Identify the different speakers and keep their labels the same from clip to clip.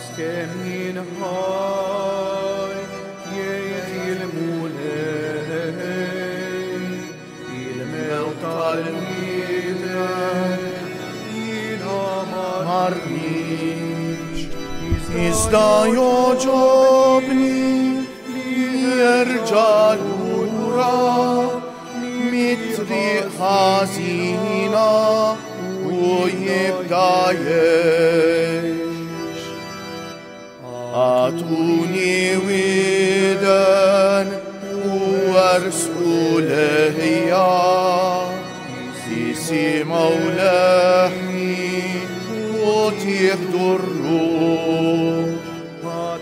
Speaker 1: Skemin haj, il-mulej, il-mewt tal-mider, jina marriċ, iżda joġobni li jerġa' lura mit-triq ħażina u jibda Atuni widen u arsqu lejja, jisimaw leħni u tieħdu r-ruħ.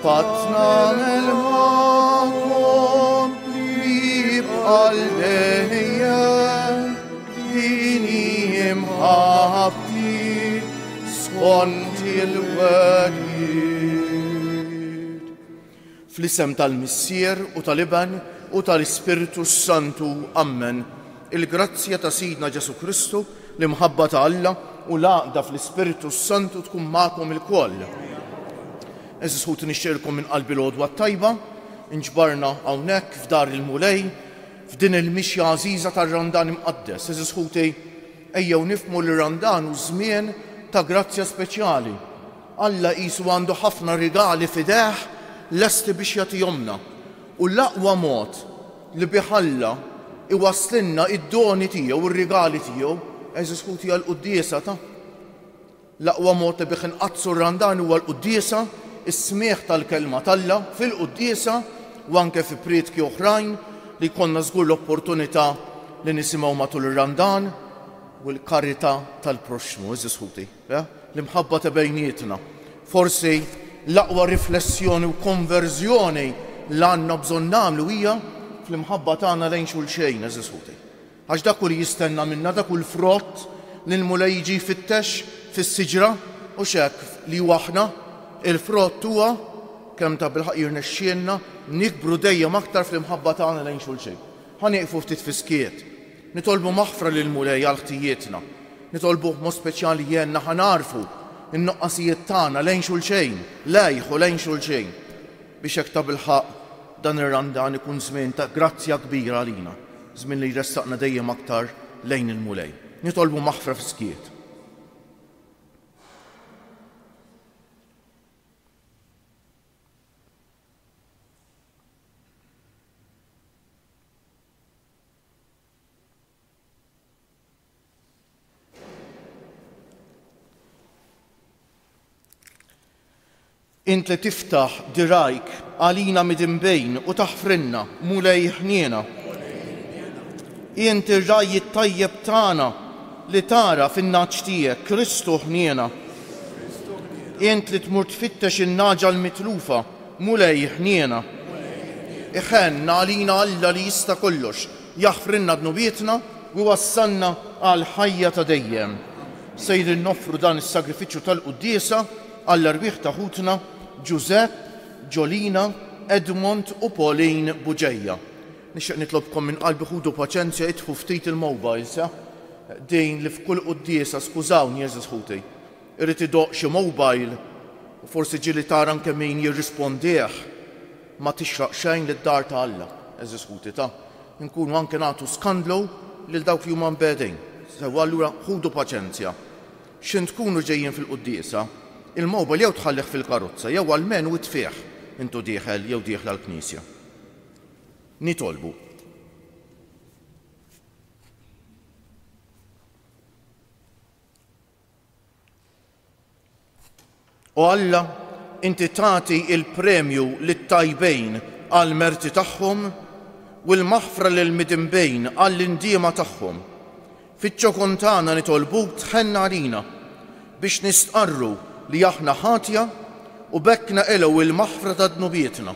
Speaker 1: Patna mel-maħkom li jibqal dejjem, dini imħabti skont il-wedid. Fl-isem tal-Missier u tal-Iban u tal-Ispiritu Santu, Amen. Il-grazzja ta' Sidna Ġesu Kristu, l-imħabba ta' Alla u l-għaqda fl-Ispiritu Santu tkun magħkom il-koll. Eżis ħut nixxirkom minn qalbi l-għodwa tajba, inġbarna hawnhekk f'dar il-mulej, f'din il-mixja għażiża tar-Randan imqaddes. Eżis ħuti ejjew nifhmu l-Randan u żmien ta' grazzja speċjali. Alla qisu għandu ħafna rigali f'idejh lesti biex jagħtihomna. U l-aqwa mod li biħalla iwasslinna id-doni tiegħu u r-rigali tiegħu eżis ħuti għall-quddiesa ta'. L-aqwa mod li biex inqazzu r-Randan huwa l-quddiesa, is-smieħ tal-kelma talla fil-quddiesa u anke fi prietki oħrajn li jkollna żgur l-opportunità li nisimgħu matul ir-Randan u l-karità tal-proxmu, eżis ħuti, l-imħabba ta' bejnietna. Forsi l-aqwa riflessjoni u konverżjoni li għandna bżonn nagħmlu hija fl-imħabba tagħna lejn xulxejn, eżis ħuti. Għax dak li jistenna minna dak il-frott li l-mulej jiġi jfittex fis-siġra u x'hekk li waħna il-frott huwa kemm ta' bil-ħaq jirnexxielna nikbru dejjem aktar fl-imħabba tagħna lejn xulxejn. Ħanieqfu ftit fiskiet. Nitolbu maħfra lil mulej għal ħtijietna. Nitolbu mod speċjali jenna ħanarfu in-noqqasijiet tagħna lejn xulxejn, lejħu lejn xulxejn biex hekk ta' bil-ħaq dan ir-Randan ikun żmien ta' grazzja kbira għalina, żmien li jressaqna dejjem aktar lejn il-mulej. Nitolbu maħfra fiskiet. Int li tiftaħ dirajk għalina midinbejn u taħfrinna mulej ħniena. Int ir-raj it-tajjeb tagħna li tara fin-naġġ tiegħek Kristu ħniena. Int li tmur tfittex in-naġa l-mitlufa mulej ħniena. Iħenna għalina Alla li jista' kollox, jaħfrinna dnubietna u wassalna għal ħajja ta' dejjem. Sejrin noffru dan is-sagrifiċċju tal-quddiesa għall-arbieħ ta' ħutna Giuseppe, Jolina, Edmond u Pauline Buġejja. Nixtieq nitlobkom minn qalbi ħudu paċenzja itfu ftit il-mobiles, dejn li f'kull quddiesa skużawni eżis ħuti. Irid idoq xi mobile u forsi ġieli tara anke min jirrispondih ma tixraq xejn lid-dar ta' Alla, eżis ħuti ta'. Nkunu anke nagħtu skandlu lil dawk li huma mbedejn. Sew allura ħudu paċenzja. X'int tkunu ġejjin fil-quddiesa, il-mobile jew tħallih fil-karozza jew għall-men u tfih intu dieħel jew dieħla l-Knisja. Nitolbu. U Alla, inti tagħti il-premju lit-tajbejn għall-merti tagħhom u l-maħfra lill-midinbejn għall-indiema tagħhom. Fiċ-ċokun tagħna nitolbuk tħenna għalina biex nistqarru li aħna ħatja u bekk naqilgħu il-maħfra ta' dnubietna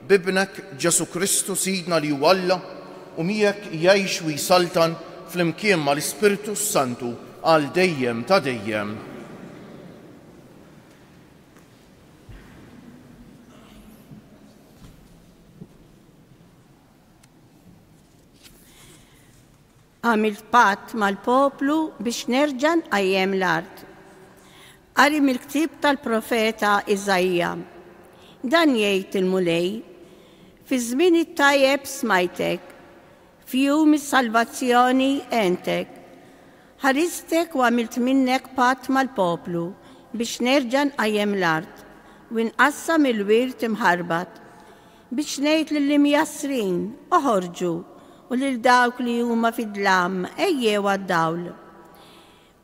Speaker 1: b'ibnek Ġesu Kristu Sidna li huwa Alla u miegħek jgħix u jsaltan flimkien mal-Ispiritu Santu għal dejjem ta' dejjem.
Speaker 2: Għamilt patt mal-poplu biex nerġa' nqajjem l-art. Qari mill-ktieb tal-profeta Iżajja. Dan jgħid il-mulej: fi żmien it-tajjeb smajtek, fi jum is-salvazzjoni entek. Ħaristek u għamilt minnek patt mal-poplu biex nerġa' nqajjem l-art u nqassam il-wirt imħarbat biex ngħid lill-imjassrin oħorġu u lil dawk li huma fid-dlam ejjew għad-dawl.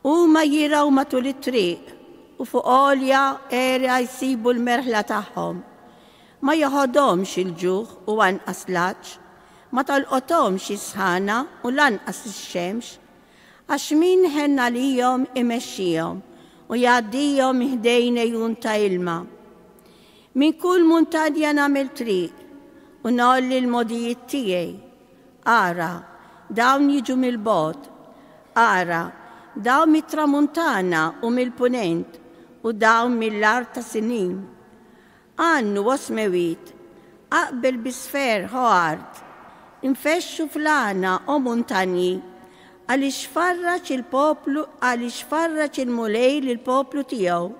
Speaker 2: Huma jiraw matul it-triq u fuq għolja era jsibu l-merħla tagħhom. Ma joħodhomx il-ġuħ u anqas l-għaġġ, ma tolqothomx is-sħana u lanqas ix-xemx, għax min ħenna lihom imexxihom u jgħaddihom ħdejn ejjun ta' ilma. Min kull muntanja nagħmel triq u nolli l-modijiet tiegħi. Ara, dawn jiġu mill-bot, ara, dawn mit-tramuntana u mill-punent u dawn mill-art ta' sinin. Għannu osmewit, aqbel bisfer ħoart, infexxu flana u muntanji, għaliex farraċ il-poplu, għaliex farraċ il-mulej lill-poplu tiegħu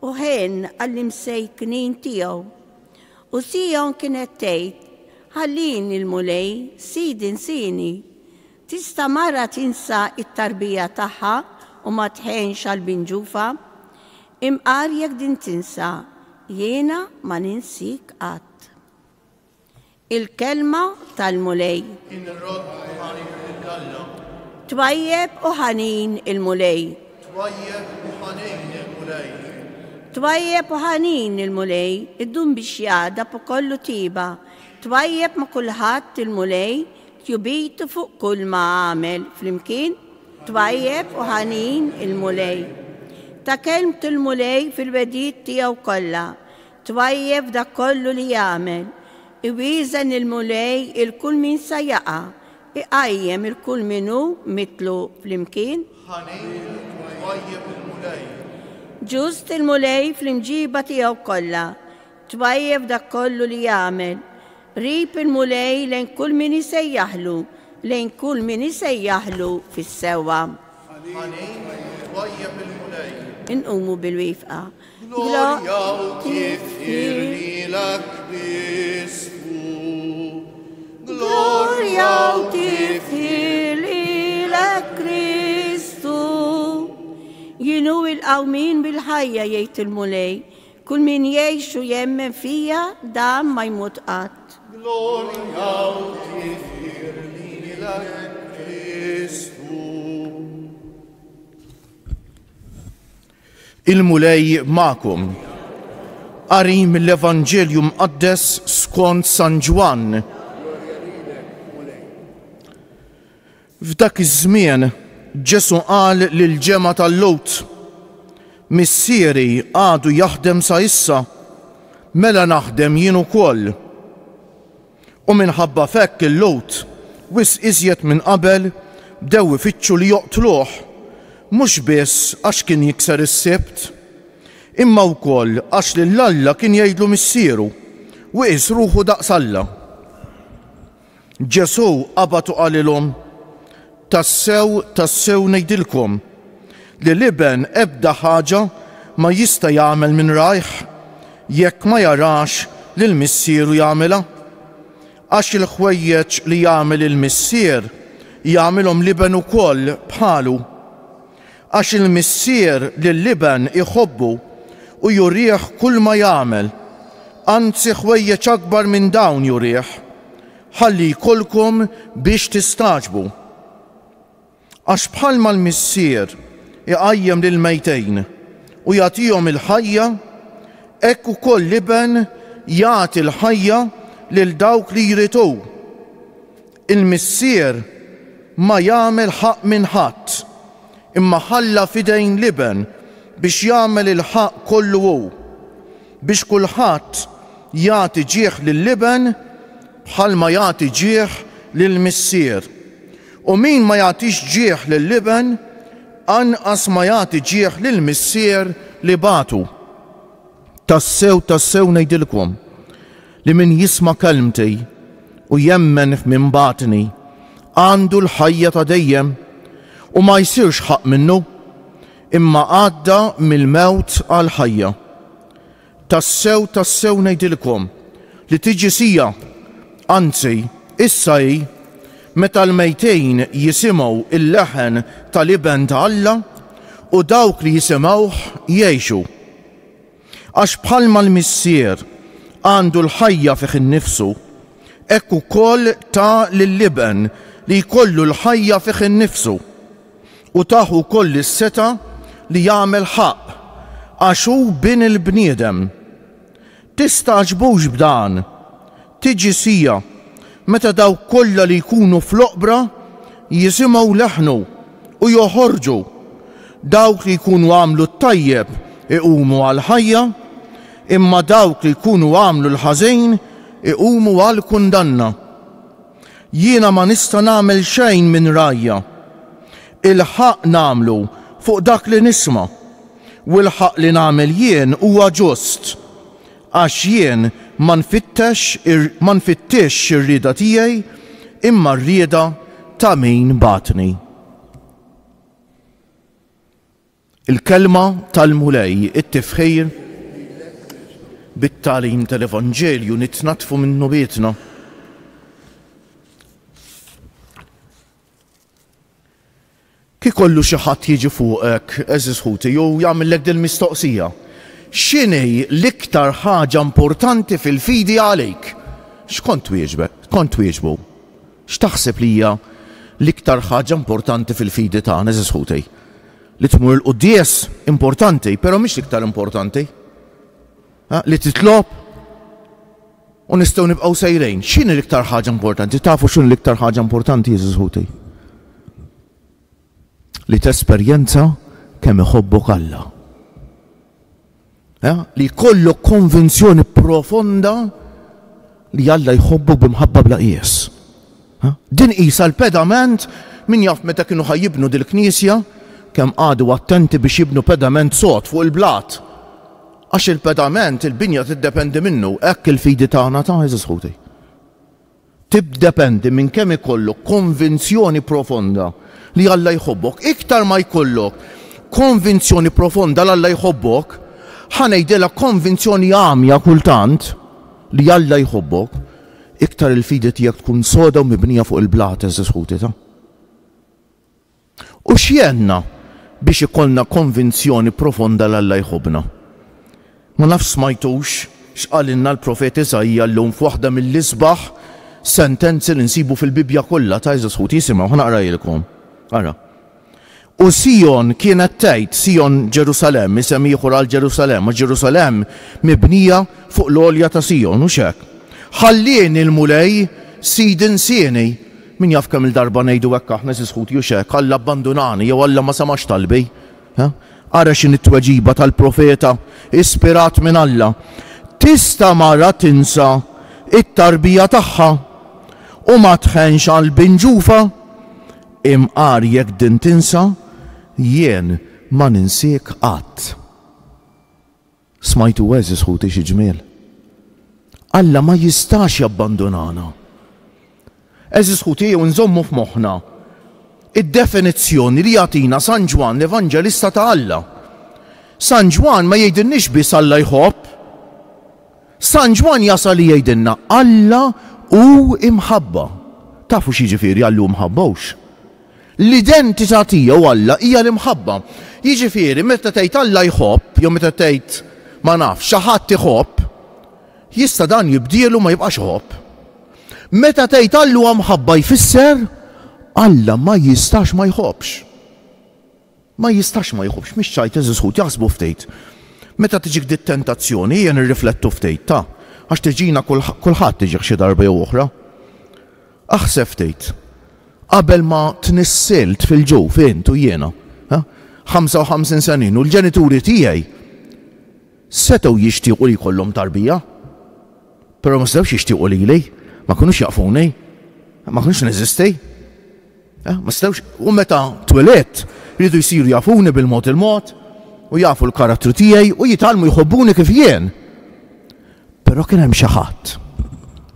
Speaker 2: u ħen għall-imsejknin tiegħu. U Sijon kienet tgħid: ħallin il-mulej, sidin sini, tista' mara tinsa it-tarbija tagħha u ma tħenx għall-binġufa, imqar jekk din tinsa, jiena ma ninsik qatt. Il-kelma tal-mulej. Twajjeb u ħanin il-mulej. Twajjeb u ħanin il-mulej, id-dum biex jada po kollu tiba. Twajjeb ma kulħadd il-mulej, tjubitu fuq kull ma għamel flimkien. Twajjeb u ħanin il-mulej. Ta' kelmt il-mulej fil-wedid tiegħu kollha. Twajjeb dak kollu li jagħmel. Iwieżen il-mulej il-kull min sa jaqa'. Iqajjem il-kull minnu mitlu flimkien.
Speaker 1: Ħanin twajjeb il-mulej.
Speaker 2: Ġust il-mulej fl-imġiba tiegħu kollha. Twajjeb dak kollu li jagħmel. Rib il-mulej lejn kull min isejjaħlu, lejn kull min isejjaħlu fis-sewwa. Inqumu bil-wifqa.
Speaker 1: Glorja u tifħir lilek Kristu.
Speaker 2: Glorja u tifħir lilek Kristu. Jinu il-qawmin bil-ħajja jgħid il-mulej. Kull min jgħix u jemmen fija dam ma jmut qatt.
Speaker 1: Gloria u tifħir lilek Kristu. Il-mulej ma'kom. Qari mill-Evanġelju mqaddes skont San Ġwan. F'dak iż-żmien Ġesu qal lil-ġema tal-Lot: missieri għadu jaħdem sa issa, mela naħdem jien ukoll. U minħabba fekk il-Lot wis iżjed minn qabel bdew ifittxu li joqtluh, mhux biss għax kien jikser is-sibt, imma wkoll għax lil Alla kien jgħidlu missieru u qis ruħu daqs Alla. Ġesu qabad u qalilhom: tassew ngħidilkom li l-iben ebda ħaġa ma jista' jagħmel minn rajħ jekk ma jarax li l-missieru jagħmilha. Għax il-ħwejjeġ li jagħmel il-missier jagħmilhom l-iben ukoll bħalu. Għax il-missier li l-iben iħobbu u jurih kull ma jagħmel, anzi ħwejjeġ akbar minn dawn jurih, ħalli jkollkom biex tistaġbu. Għax bħalma l-missier iqajjem lill-mejtejn u jagħtihom il-ħajja, hekk ukoll l-iben jagħti l-ħajja lil dawk li jritu. Il-missier ma jagħmel ħaq minn ħadd, imma ħalla fidejn liben biex jagħmel il-ħaq kollu hu, biex kulħadd jagħti ġieħ lill-liben bħalma jagħti ġieħ lill-missier. U min ma jagħtix ġieħ lill-liben anqas ma jagħti ġieħ lill-missier li batu. Tassew ngħidilkom li min jisma' kelmti u jemmen minn batni għandu l-ħajja ta' dejjem u ma jsirx ħaq minnu, imma għadda mill-mewt għal ħajja. Tassew ngħidilkom li tiġi sija, anzi issa hi, meta l-mejtejn jisimgħu il-leħen tal-iben ta' Alla u dawk li jisimgħuh jgħixu. Għax bħalma l-missier għandu l-ħajja fih innifsu, hekk ukoll ta' lill-liben li jkollu l-ħajja fih innifsu u taħu koll is-seta li jagħmel ħaq għax hu bin il-bniedem. Tistaġbux b'dan, tiġi sija meta dawk kollha li jkunu fl-oqbra jisimgħu leħnu u joħorġu, dawk li jkunu għamlu t-tajjeb iqumu għal ħajja, imma dawk li jkunu għamlu l-ħażin iqumu għal kundanna. Jiena ma nista' nagħmel xejn minn rajja. Il-ħaq nagħmlu fuq dak li nisma' u l-ħaq li nagħmel jien huwa ġust għax jien ma nfittix ir-rieda tiegħi imma r-rieda ta' min batni. Il-kelma tal-mulej it-tifħir bit-tagħlim tal-Evanġelju nitnatfu minnu bietna. Kikollu xi ħadd jiġi fuqek eżis ħuti jew jagħmellek din mistoqsija. X'inhi l-iktar ħaġa importanti fil-fidi għalik? X'kont twieġbek? Kont twieġbu? X'taħseb li hija l-iktar ħaġa importanti fil-fidi tagħna eżis ħuti? Li tmur l-quddies importanti, però mhix l-iktar importanti. Li titlob u nistgħu nibqgħu sejrejn. X'inhi l-iktar ħaġa importanti? Tafu x'inhi l-iktar ħaġa importanti eżis ħuti? Li tesperjenza kemm iħobbok Alla. Li jkollok konvinzjoni profonda li Alla jħobbok b'imħabba bla qies. Din qisha l-pedament min jaf meta kienu ħajjibnu dil-Knisja kemm għadu attenti biex jibnu pedament sod fuq il-blat. Għax il-pedament il-binja tiddependi minnu, hekk il-fidi tagħna ta' eżis ħuti. Tibdependi minn kemm ikollok konvinzjoni profonda li Alla jħobbok. Iktar ma jkollok konvinzjoni profonda li Alla jħobbok, ħanejdilek konvinzjoni għamja kultant li Alla jħobbok, iktar il-fidi tiegħek tkun soda u mibnija fuq il-blat eżis ħuti ta'. U x'jenna biex ikollna konvinzjoni profonda li Alla jħobbna? Ma nafx smajtux x'qalinna l-profet Iżajja llum f'waħda mill-isbaħ sentenzi li nsibu fil-Bibja kollha ta' eżis ħuti jisimgħu ħanaqrajilkom. Ara. U Sion kienet tgħid, Sion Ġerusalem, isem ieħor għal Ġerusalem, u Ġerusalem mibnija fuq l-għolja ta' Sion, u x'hekk. Ħallieni l-mulej sidin sieni. Min jaf kemm il-darba ngħidu hekk aħna eżis ħuti u x'hekk, Alla abbandunani jew Alla ma samax talbi. Ara x'inhi t-tweġiba tal-profeta ispirat minn Alla. Tista' mara tinsa it-tarbija tagħha u ma tħenx għal binġufa, imqar jekk din tinsa jien ma ninsik qatt. Smajtu eżis ħuti xi ġmiel. Alla ma jistax jabbandunana. Eżis ħuti jew nżommu f'moħħna id-definizzjoni li jagħtina San Ġwan l-Evanġelista ta' Alla. San Ġwan ma jgħidilniex biss Alla jħobb. San Ġwan jasal li jgħidilna Alla hu imħabba. Tafu x'jiġifieri Alla hu mħabbawx? L-identità tiegħu Alla hija l-imħabba. Jiġifieri meta tgħid Alla jħobb jew meta tgħid ma nafx xi ħadd iħobb, jista' dan jibdielu ma jibqax iħobb. Meta tgħid Alla huwa mħabba jfisser Alla ma jistax ma jħobbx. Ma jistax ma jħobbx, mhix ċajt eżis ħut jaħsbu ftit. Meta tiġik dit tentazzjoni jien irriflettu ftit ta' għax tiġina kulħadd tiġi xi darba jew oħra. Aħseb tgħid, qabel ma tnissilt fil-ġew fejn tu jiena, 55 senin u l-ġenituri tiegħi setgħu jixtiequ li jkollhom tarbija, però ma setgħux jixtiequ lili, ma kinux jaqfuni, ma kinux neżisti. Ma setgħux, u meta twelett rridu jsiru jafuni bil-mod il-mod u jafu l-karattru tiegħi u jitalmu jħobbuni kif jien. Però kien hemm xi ħadd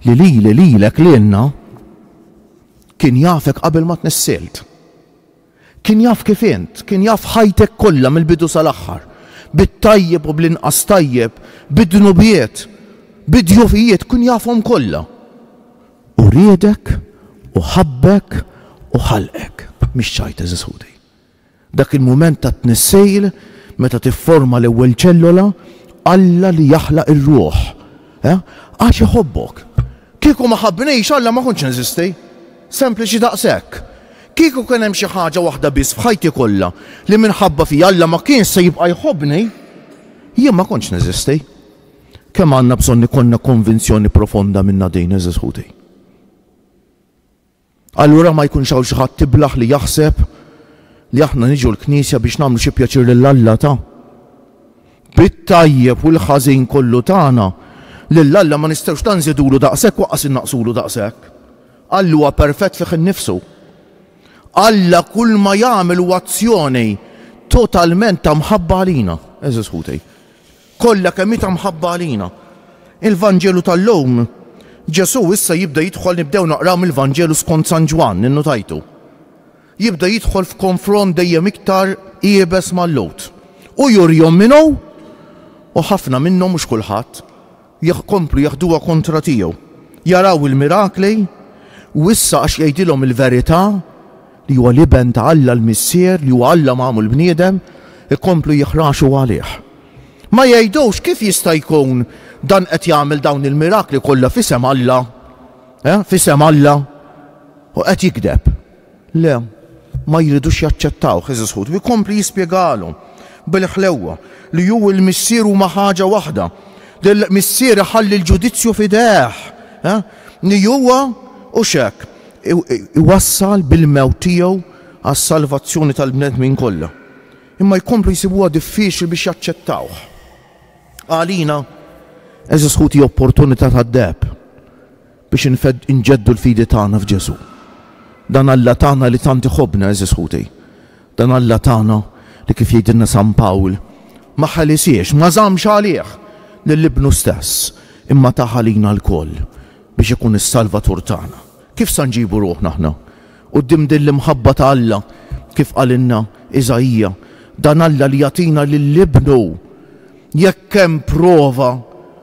Speaker 1: li lilek lilna kien jafek qabel ma tnissilt. Kien jaf kif int, kien jaf ħajtek kollha mill-bidu sal-aħħar, bit-tajjeb u bl-inqas tajjeb, bid-dnubiet, bid-djufijiet, kien jafhom kollha. U riedek u ħabbek u ħalqek, mhix ċajt eżis ħudi. Dak il-mument ta' tnissejl meta tifforma l-ewwel ċellola, Alla li jaħlaq ir-ruħ. Għax iħobbok. Kieku ma ħabbnejx Alla ma kontx neżisti. Sempliċi daqshekk. Kieku kien hemm xi ħaġa waħda biss f'ħajti kollha li minħabba fija Alla ma kien se jibqa' jħobbni, jien ma kontx neżisti. Kemm għandna bżonn ikollna konvinzjoni profonda minna din eżis ħudi. Allura ma jkunx hawn xi ħadd tiblaħ li jaħseb li aħna niġu l-Knisja biex nagħmlu xi pjaċir lill-Alla ta'. Bit-tajjeb u l-ħażin kollu tagħna lill-Alla ma nistgħux tanżidulu daqshekk waqqas innaqsulu daqshekk. Alla huwa perfett fih innifsu. Alla kull ma jagħmel huwa azzjoni totalment ta' mħabba għalina, eżis ħutej. Kollha kemm ta' mħabba għalina. Il-Vanġelu tal-lum Ġesu issa jibda jidħol nibdew naqraw mill-Vanġelu skont San Ġwan, innotajtu. Jibda jidħol f'konfront dejjem iktar qiebes mal-Lowt. U jurjhom minnu u ħafna minnhom mhux kulħadd jkomplu jaħduha kontra tiegħu. Jaraw il-mirakli u issa għax jgħidilhom il-verità li huwa liben ta' Alla l-Missier li huwa Alla magħmul bniedem ikomplu jħraxu għalih. Ma jgħidux kif jista' jkun dan qed jagħmel dawn il-mirakli kollha f'isem Alla, f'isem Alla u qed jikdeb. Le, ma jridux jaċċettaw eżis ħud, u jkompli jispjegalhom bil-ħlewwa li hu l-Missier huma ħaġa waħda. L-Missier iħalli l-ġudizzju fideh, li huwa u x'hekk iwassal bil-mewt tiegħu għas-salvazzjoni tal-bnedmin kollha. Imma jkomplu jsibuha diffiċli biex jaċċettawh. Għalina eżis ħuti opportunità tad-deb biex inġeddu l-fidi tagħna f'Ġesu. Dan Alla tagħna li tant iħobbna eżis ħuti. Dan Alla tagħna li kif jgħidilna San Pawl ma ħalisiex, ma żammx għalih lill-Ibnu stess, imma ta' ħalina l-koll biex ikun is-Salvatur tagħna. Kif se nġibu ruħna aħna? Quddiem din l-imħabba ta' Alla kif qalilna Iżajija, dan Alla li jagħtina lill-Ibnu jekk hemm prova,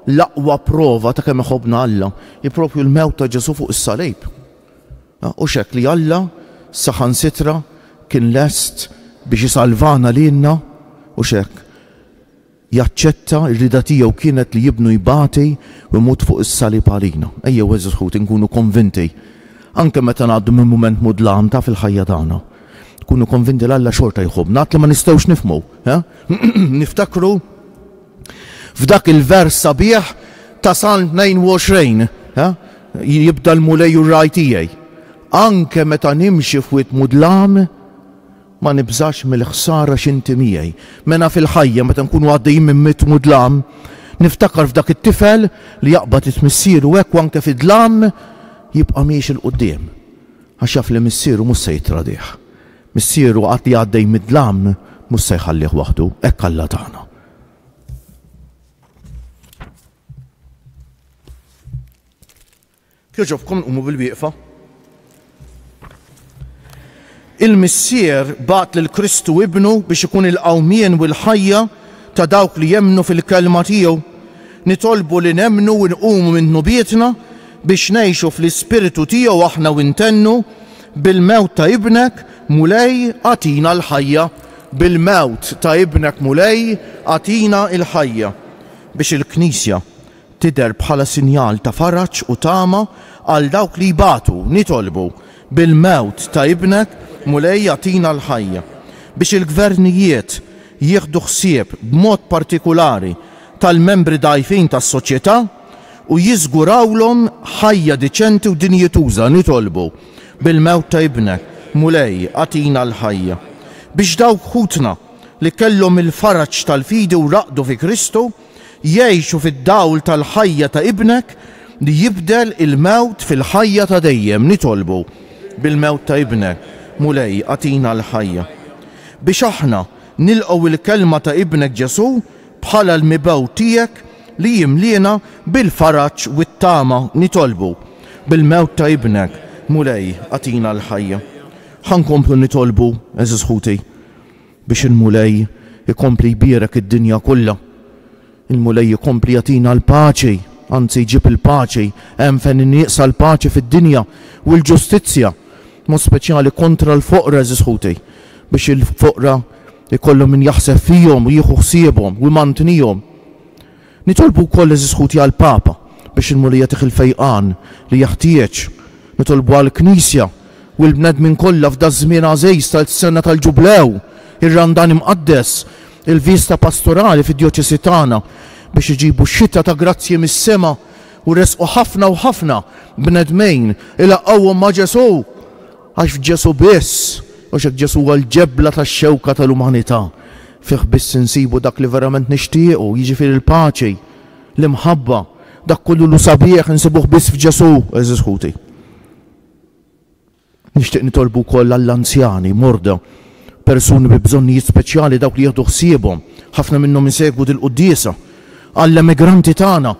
Speaker 1: l-aqwa prova ta' kemm iħobbna Alla, jippropju l-mewt ta' Ġesu fuq is-salib. U x'hekk li Alla saħansitra kien lest biex jisalvana lilna u x'hekk jaċċetta r-rida tiegħu kienet li jibnu jbati u jmut fuq is-salib għalina. Ejjew eżis ħut inkunu konvinti anke meta ngħaddu minn mument mudlam ta' fil-ħajja tagħna. Kunu konvinti l-Alla xorta jħobbna, li ma nistgħux nifhmu. Niftakru f'dak il-vers sabiħ ta' Salm 22, jibda l-mulej u r-raj tiegħi. Anke meta nimxi f'wiet mudlam ma nibżax mill-ħsara x'inti miegħi. Mena fil-ħajja meta nkunu għaddejjin minn mit mudlam, niftakar f'dak it-tifel li jaqbad it-missieru hekk u anke fid-dlam jibqa' miex il-qudiem. Għax jaf li missieru mhux se jitradih. Missieru qatt li għaddej mid-dlam mhux se jħallih waħdu, hekk Alla tagħna. Kieġobkom nqumu bil-wieqfa. Il-Missier bagħat lil Kristu ibnu biex ikun il-qawmien u l-ħajja ta' dawk li jemmnu fil-kelma tiegħu. Nitolbu li nemmnu u nqumu minn nubietna biex ngħixu fl-ispiritu tiegħu aħna u ntennu bil-mewt ta' ibnek mulej għatina l-ħajja. Bil-mewt ta' ibnek mulej għatina l-ħajja. Biex il-Knisja tidher bħala sinjal ta' faraġġ u tama għal dawk li jbatu. Nitolbu bil-mewt ta' ibnek mulej għatina l-ħajja. Biex il-gvernijiet jieħdu ħsieb b'mod partikolari tal-membri dgħajfin tas-soċjetà u jiżgurawlhom ħajja diċenti u dinjetuża. Nitolbu bil-mewt ta' ibnek Mulej għatina l-ħajja biex dawk ħutna li kellhom il-faraġġ tal-fidi u raqdu fi Kristu jgħixu fid-dawl tal-ħajja ta' ibnek li jibdel il-mewt fil-ħajja ta' dejjem. Nitolbu bil-mewt ta' ibnek Mulej għatina l-ħajja biex aħna nilqgħu il-kelma ta' ibnek Ġesu bħala l-mibew tiegħek li jimliena bil-faraġġ u t-tama. Nitolbu bil-mewt ta' ibnek Mulej għatina l-ħajja. Ħankomplu nitolbu eżiż ħuti biex il-Mulej ikompli jbierek id-dinja kollha. Il-Mulej ikompli jagħtina l-paċi, anzi jġib il-paċi, hemm fejn nieqsa l-paċi fid-dinja u l-ġustizzja, mod speċjali kontra l-foqra eżiż ħuti biex il-foqra ikollhom min jaħseb fihom u jieħu ħsiebhom u jmantnihom. Nitolbu wkoll eżiż ħuti għall-Papa biex il-Mulej jagħtih il-fejqan li jaħtieġ. Nitolbu għall-Knisja u l-bnedmin kollha f'da żmien għażejs tal-sena tal-Ġublew, ir-Randan imqaddes, il-vista pastorali fid-djoċesi tagħna biex iġibu xita ta' grazzji mis-sema u resqu ħafna u ħafna bnedmejn ilaqgħuhom ma' Ġesu għax f'Ġesu biss u xek Ġesu għal-ġebla tax-xewka tal-umanità fih biss insibu dak li verament nixtiequ, jiġifieri il-paċi, l-imħabba, dak kollu lu sabiħ insibuh biss f'Ġesu eżiż ħuti. Nixtieq nitolbu wkoll għall-anzjani, morda, persuni bi bżonnijiet speċjali dawk li jieħdu ħsiebhom, ħafna minnhom insegwu dil-quddiesa, għall-emigranti tagħna,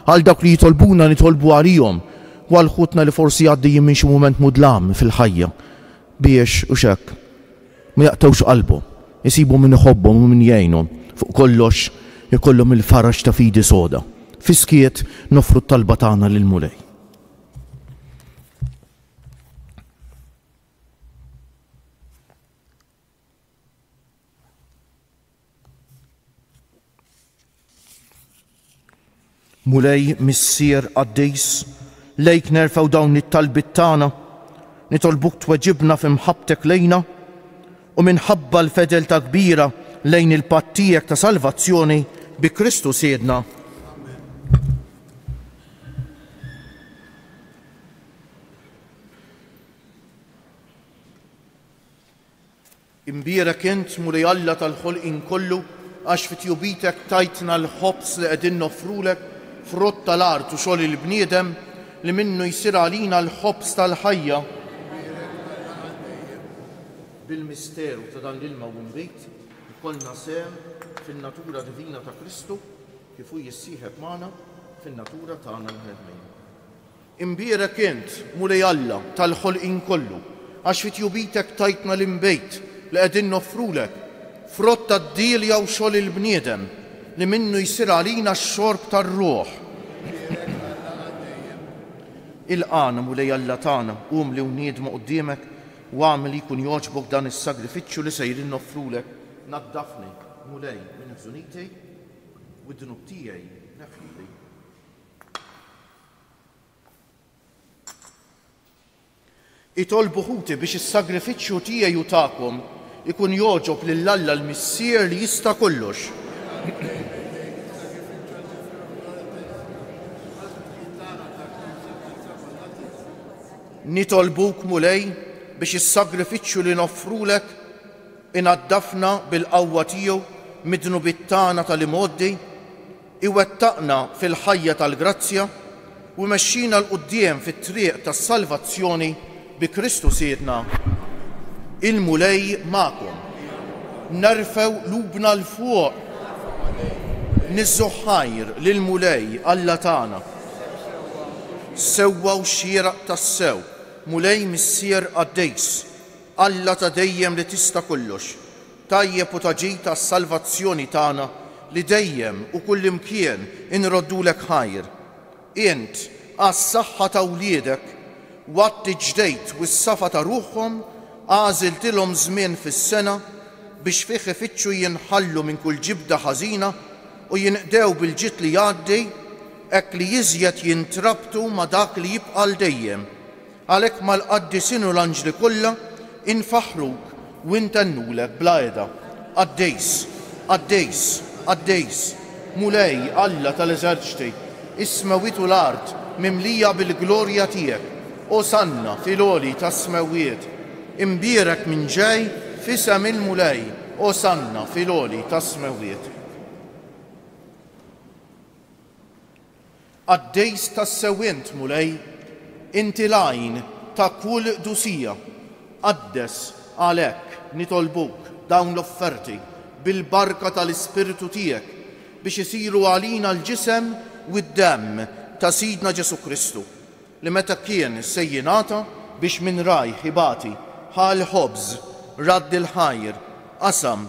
Speaker 1: għal dawk li jitolbuna nitolbu għalihom u għal ħutna li forsi għaddejjin minn xi mument mudlam fil-ħajja biex u xekk ma jaqtewx qalbhom, isibu min iħobbhom u min jgħinhom, fuq kollox ikollhom il-faraġġ ta' fidi soda. Fiskiet nofru t-talba tagħna lill-Mulej. Mulej missier għaddejs lejk nerfaw dawn it-talbit tagħna, nitolbuk tweġibna f'imħabbtek lejna u minħabba l-fedel ta' kbira lejn il-patt tiegħek ta' salvazzjoni bi Kristu Siedna. Imbierek int Mulej Alla tal-ħolqien kollu għax fit-tjubitek tajtna l-ħobs li qegħdin nofrulek frott tal-art u xogħol il-bniedem li minnu jsir għalina l-ħobs tal-ħajja. Bil-misteru ta' dan l-ilma u mbejt ikollna sehem fin-natura divina ta' Kristu kif hu jissieħeb magħna fin-natura tagħna l-ħedmejn. Imbierek int Mulej Alla tal-ħolqien kollu għax fit-tjubitek tajtna l-imbejt li qegħdin nofrulek frott tad-dilja u xogħol il-bniedem li minnu jsir għalina x-xorb tar-ruħ. Il-qana Mulej Alla tagħna qum li wniedma quddiemek u għamel jkun jogħġbok dan is-sagrifiċċju li sejrin noffrulek. Naddafni Mulej minn ħżunitej u d-dnub tiegħi neħħili. Itolbu ħuti biex is-sagrifiċċju tiegħi u tagħkom ikun jogħġob lil Alla l-Missier li jista' kollox. Nitolbuk Mulej biex is-sagrifiċċju li noffrulek inaddafna bil-qawwa tiegħu mid-dnubiet tagħna tal-imgħoddi, iwettaqna fil-ħajja tal-grazzja u mexxina l-qudiem fit-triq tas-salvazzjoni bi Kristu Siedna. Il-Mulej magħkom. Nerfew lubna l-fuq. Niżżu ħajr lill-Mulej Alla tagħna. Sewwa u xieraq tas-sew, Mulej missier għaddejs, Alla ta' dejjem li tista' kollox, tajjeb u taġid tas-salvazzjoni tagħna li dejjem u kullimkien inroddulek ħajr. Int għas-saħħa ta' wliedek watti ġdejt u s-safa ta' ruħhom għażiltilhom żmien fis-sena biex fih ifittxu jinħallu minn kull ġibda ħażina u jinqdew bil-ġid li jgħaddi hekk li jiżjed jintrabtu ma' dak li jibqa' l dejjem. Għalhekk mal-qaddisin u l-anġli kollha infaħruk u intennulek bla qiegħda. Għaddejs, għaddejs, għaddejs, Mulej Alla tal-eżerċiti, is-smawiet u l-art mimlija bil-glorja tiegħek. Osanna fil-għoli tas-smawiet, imbierek minn ġej f'isem il-mulej. Osanna fil-għoli tas-smawiet. Għaddejs tas-sewwient mulej, inti lajn ta' kull dusija. Qaddes għalhekk nitolbuk dawn l-offerti bil-barka tal-Ispiritu tiegħek biex isiru għalina l-ġisem u d-demm ta' Sidna Ġesu Kristu, li meta kien se jingħata biex minn rajh ibati ħal ħobż, radd il-ħajr, qasam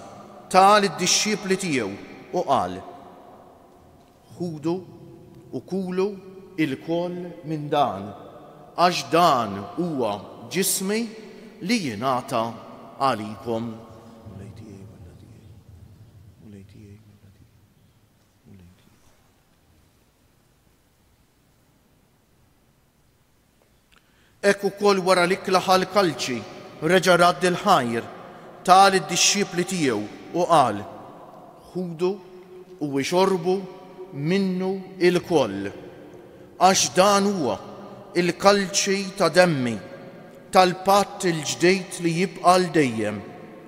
Speaker 1: tal id-dixxiepli tiegħu u qal: ħudu u kulu il-koll minn dan, għax dan huwa ġismi li jingħata għalikom. Ekk ukoll wara l-ikla ħal-kalċi reġa' radd il-ħajr tal id-dixxiepli tiegħu u qal: ħudu u ixorbu minnu il-koll, għax dan huwa il-kalċi ta' demmi tal-patt il-ġdejt li jibqa' l-dejjem,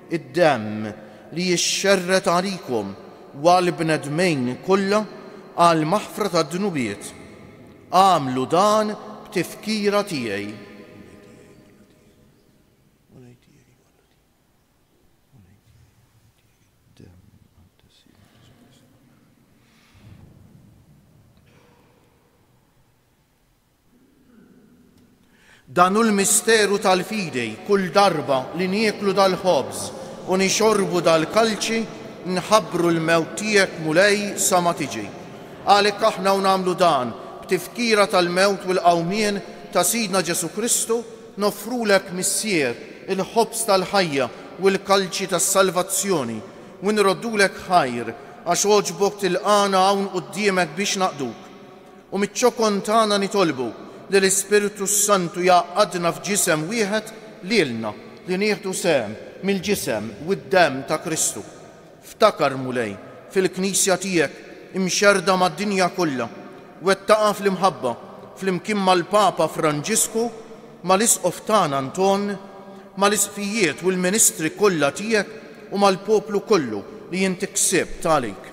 Speaker 1: id-demm li jixxerret għalikom u għall-bnedmejn kollha għal maħfra tad-dnubiet. Għamlu dan b'tifkira tiegħi. Danu l-misteru tal-fidej kull darba li nieklu dal-ħobż u nixorbu dal-kalċi nħabbru l-mewt tiegħek mulej sa ma tiġi. Għalhekk aħna nagħmlu dan b'tifkira tal-mewt u l-qawmien ta' Sidna Ġesu Kristu, nofrulek missier il-ħobż tal-ħajja u l-kalċi tas-salvazzjoni u nroddulek ħajr għax oġbok tilqana hawn quddiemek biex naqduk. U miċ-ċokon tagħna nitolbu li l-Ispiritu Santu jaqadna f'ġisem wieħed lilna li nieħdu sehem mill-ġisem u d-demm ta' Kristu. Ftakar mulej fil-Knisja tiegħek imxerda mad-dinja kollha u wettaqa fl-imħabba flimkien mal-Papa Franġisku, mal-Isqof tagħna Anton, mal-isqfijiet u l-ministri kollha tiegħek u mal-poplu kollu li inti ksibt għalik.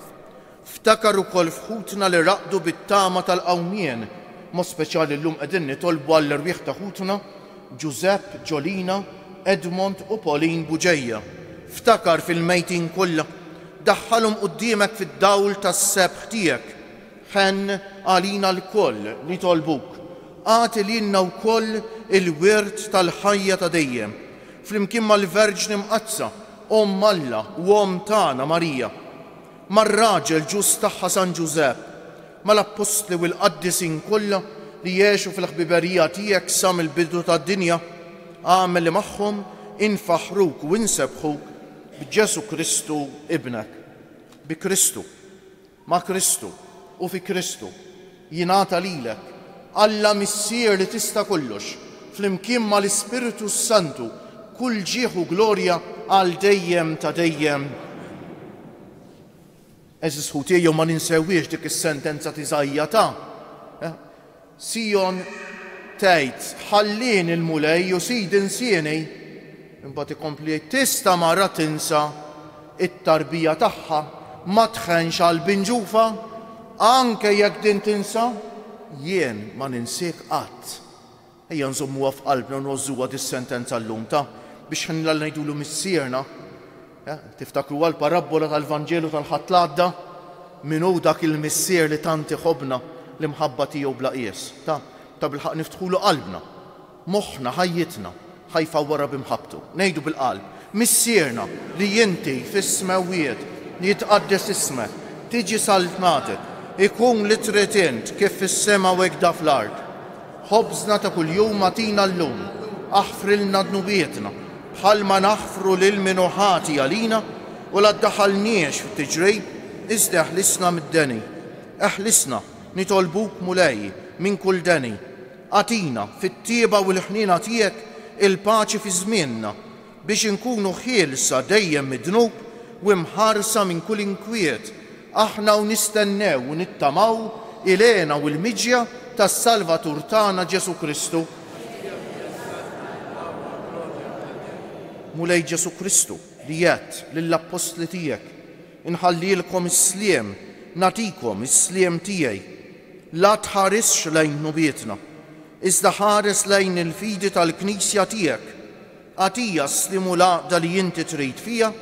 Speaker 1: Ftakar ukoll f'ħutna li raqdu bit-tama tal-qawmien, mod speċjali llum qegħdin nitolbu għall-irwieħ ta' ħutna Giuseppe, Ġolina, Edmond u Pauline Buġejja. Ftakar fil-mejtin kollha, daħħalhom quddiemek fid-dawl tas-sebħ tiegħek. Ħenn għalina l-koll nitolbuk. Għati lilna wkoll il-wirt tal-ħajja ta' dejjem, flimkien mal-Verġni Mqazza, Omm Alla u Omm tagħna Marija, mar-raġel ġus tagħha San Giuseppe, mal-Apostli u l-Qaddisin kollha li jgħixu fil-ħbiberija tiegħek sa mill-bidu tad-dinja, għamel li magħhom infaħruk u insebħuk b'Ġesu Kristu ibnek. Bi Kristu, ma' Kristu u fi Kristu jingħata lilek Alla missier li tista' kollox flimkien mal-Ispiritu Santu kull ġieħ u glorja għal dejjem ta' dejjem. Eżis ħutejjew ma ninsewwiex dik is-sentenza tiżajja ta' Sion tgħid ħallin il-mulej u sid insieni, imbagħad ikompli tista' mara tinsa it-tarbija tagħha ma tħenx għal binġufa, anke jekk din tinsa jien ma ninsek qatt. Ejja nżommuha f'qalbna u nħozzuha dis-sentenza llum ta' biex ħinla ngħidulu missierna. Tiftakru għal parabola tal-Vanġelu tal-ħadd l-għadda min hu dak il-missier li tant iħobbna l-imħabba tiegħu bla qies. Ta' bilħaq niftħulu qalbna, moħħna, ħajjitna, ħajfa wara bimħabtu. Ngħidu bil-qalb, missierna li inti fis-smawiet li jitqaddes ismek, tiġi saltnatek, ikun li trid int kif fis-sema u hekk da fl-ard. Ħobżna ta' kuljum atina llum, aħfrilna dnubietna, bħalma naħfru lil minuħati għalina u la ddaħħalniex fit-tiġrib, iżda eħlisna mid-deni. Eħlisna nitolbuk mulej minn kull deni. Atina fit-tieba u l-ħnina tiegħek il-paċi fi żmienna biex inkunu ħielsa dejjem mid-dnub u mħarsa minn kull inkwiet. Aħna u nistennew u nittamaw ilena u l-miġja tas-Salvatur tagħna Ġesu Kristu. Mulej Ġesu Kristu li jgħid lill-Apostli tiegħek inħallilkom is-sliem, natikom is-sliem tiegħi. La tħarisx lejn nubietna, iżda ħares lejn il-fidi tal-Knisja tiegħek. Għatija s-slimu l-għaqda li inti trid fija,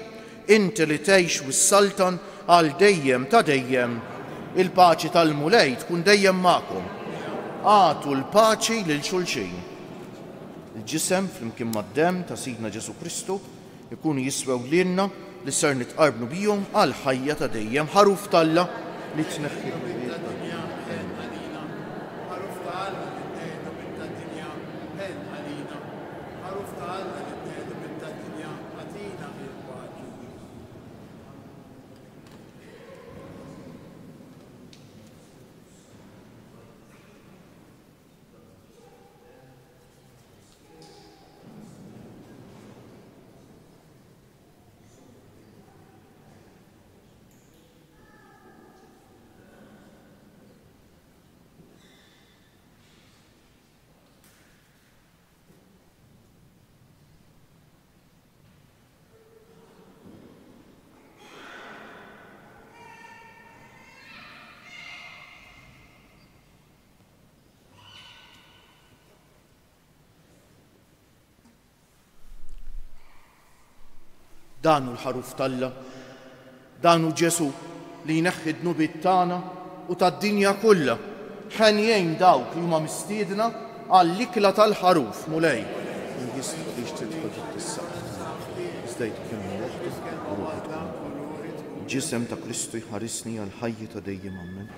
Speaker 1: inti li tgħix wis-saltan għal dejjem ta' dejjem. Il-paċi tal-mulej tkun dejjem magħkom. Għatu l-paċi lil xulxin. Il-ġisem flimkien mad-dem ta' Sidna Ġesu Kristu ikunu jiswew lilna li ser nitqarbnu bihom għal ħajja ta' dejjem. Ħaruf talla li tneħħi. Danu l-ħaruf talla, danu Ġesu li jneħħi d-nubiet tagħna u tad-dinja kollha. Ħenjejn dawk li huma mistiedna għall-ikla tal-ħaruf mulej. Ġisem ta' Kristu jħarisni għal ħajja ta' dejjem ammen.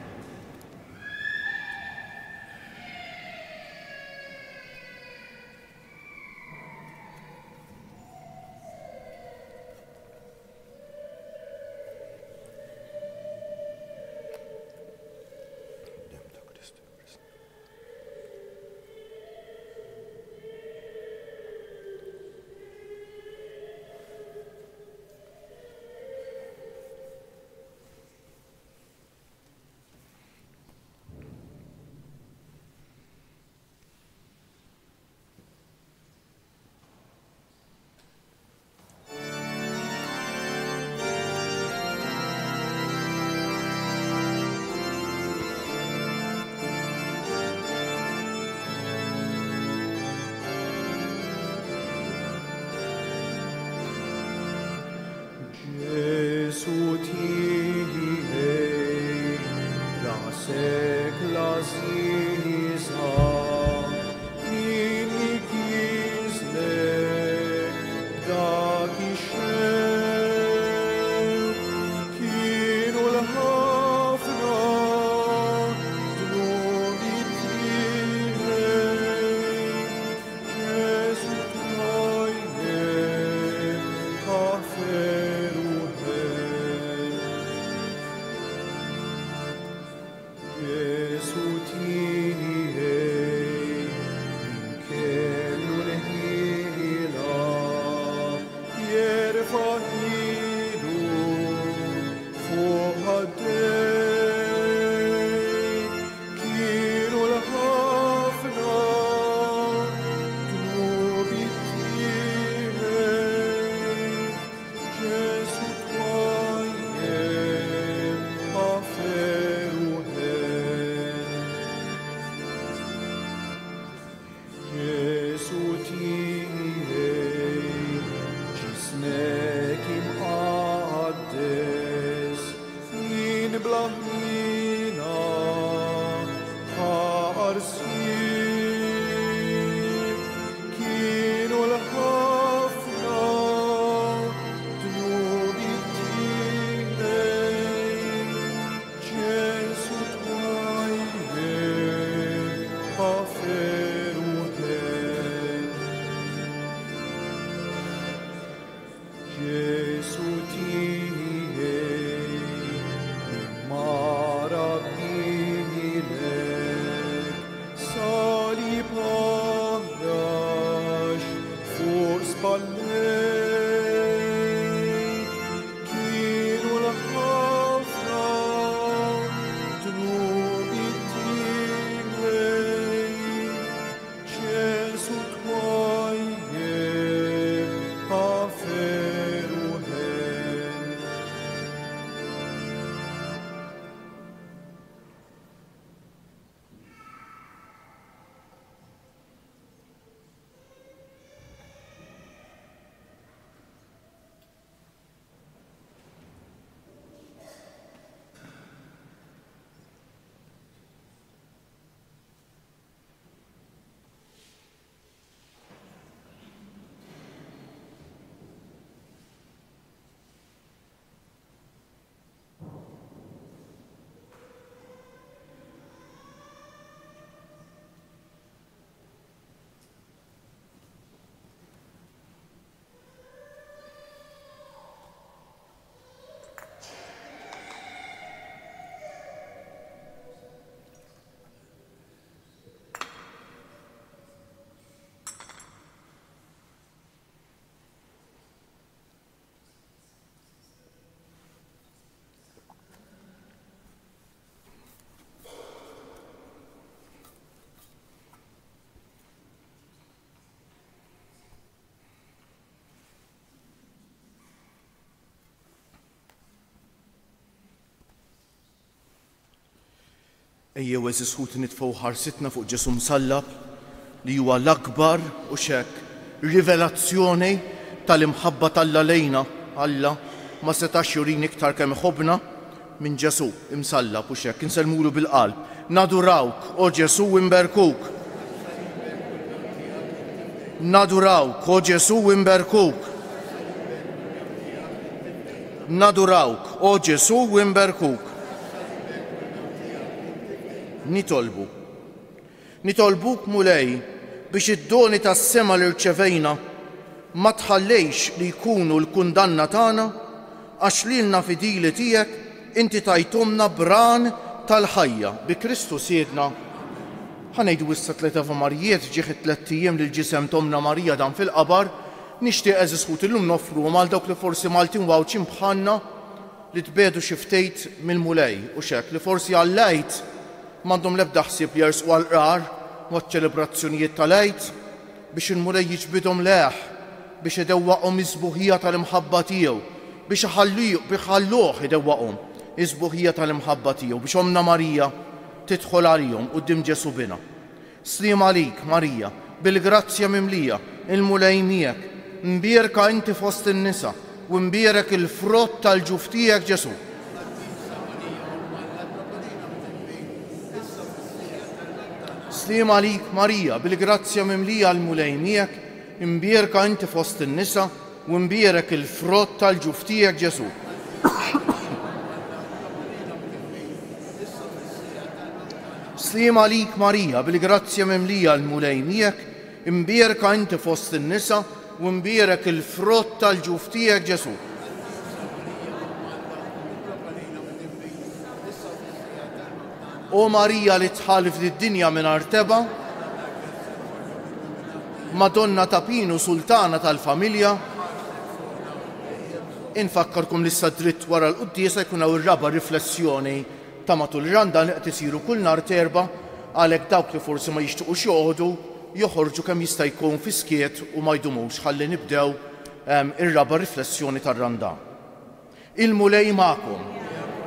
Speaker 1: Ejjew eżis ħut nitfgħu ħarsitna fuq Ġesu msallab li huwa l-akbar u xekk rivelazzjoni tal-imħabba tal-Alla lejna. Alla ma setax jurini iktar kemm iħobbna minn Ġesu imsallab u xekk insellmulu bil-qalb. Nadurawk, o Ġesu imberkuk. Nadurawk, o Ġesu imberkuk. Nadurawk, o Ġesu imberkuk. Nitolbuk mulej biex id-doni tas-sema li rċevejna ma tħallejx li jkunu l-kundanna tagħna għax lilna fidili tiegħek inti tajtumna bran tal-ħajja bi Kristu siedna. Ħanejdu issa tliet Ava Marijiet ġieħ 3 ijiem lil ġisem Tomna Marija dan fil-qabar, nixtieq eżis ħut illum nofruhom għal dawk li forsi Maltin wawċin bħalna li tbedu xi ftejt mill-mulej u xekk li forsi għall-Għid m'għandhom l-ebda ħsieb li jersqu għall-qrar waqt ċelebrazzjonijiet tal-Għid biex il-mulej jiġbidhom leħ biex idewwaqhom iż-sbuħija tal-imħabba tiegħu, biex iħalluh idewwaqhom iż-sbuħija tal-imħabba tiegħu biex Omna Marija tidħol għalihom quddiem Ġesu bina. Slim għalik, Marija, bil-grazzja mimlija, il-mulej miegħek, mbierka inti fost in-nisa u mbierek il-frott tal-ġuf tiegħek Ġesu. Slim għalik, Marija, bil-grazzja mimlija l-mulej miegħek, imbierka inti fost in-nisa u mbierek il-frott tal-ġuf tiegħek Ġesu. Slim għalik, Marija, bil-grazzja mimlija l-mulej miegħek, imbierka inti fost in-nisa u mbierek il-frott tal-ġuf tiegħek Ġesu. O Marija li tħalif lid-dinja mingħajr teba, Madonna ta' Pinu sultana tal-familja, infakkarkom li s-dritt wara l-quddiesa jkun hawn ir-raba' riflessjoni ta' matul ir-randa li qed isiru kull nhar terba' għalhekk dawk li forsi ma jixtiequx joqogħdu joħorġu kemm jista' jkun fi skiet u ma jdumux ħalli nibdew ir-raba' riflessjoni tar-randa. Il-mulej magħkom.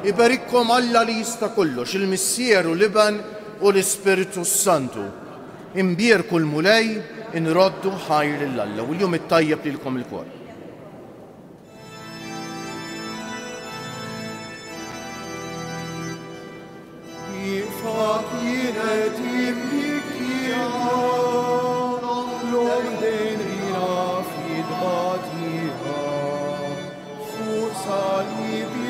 Speaker 1: Iberikkom Alla li jista' kollox, il-Missieru l-Iben u l-Ispiritu Santu. Imbierku l-mulej inroddu ħajr lill-Alla u l-jum it-tajjeb lilkom il-kol.
Speaker 3: Jifak jiret jibbikja, l-orden rina fid-batija, fuq salib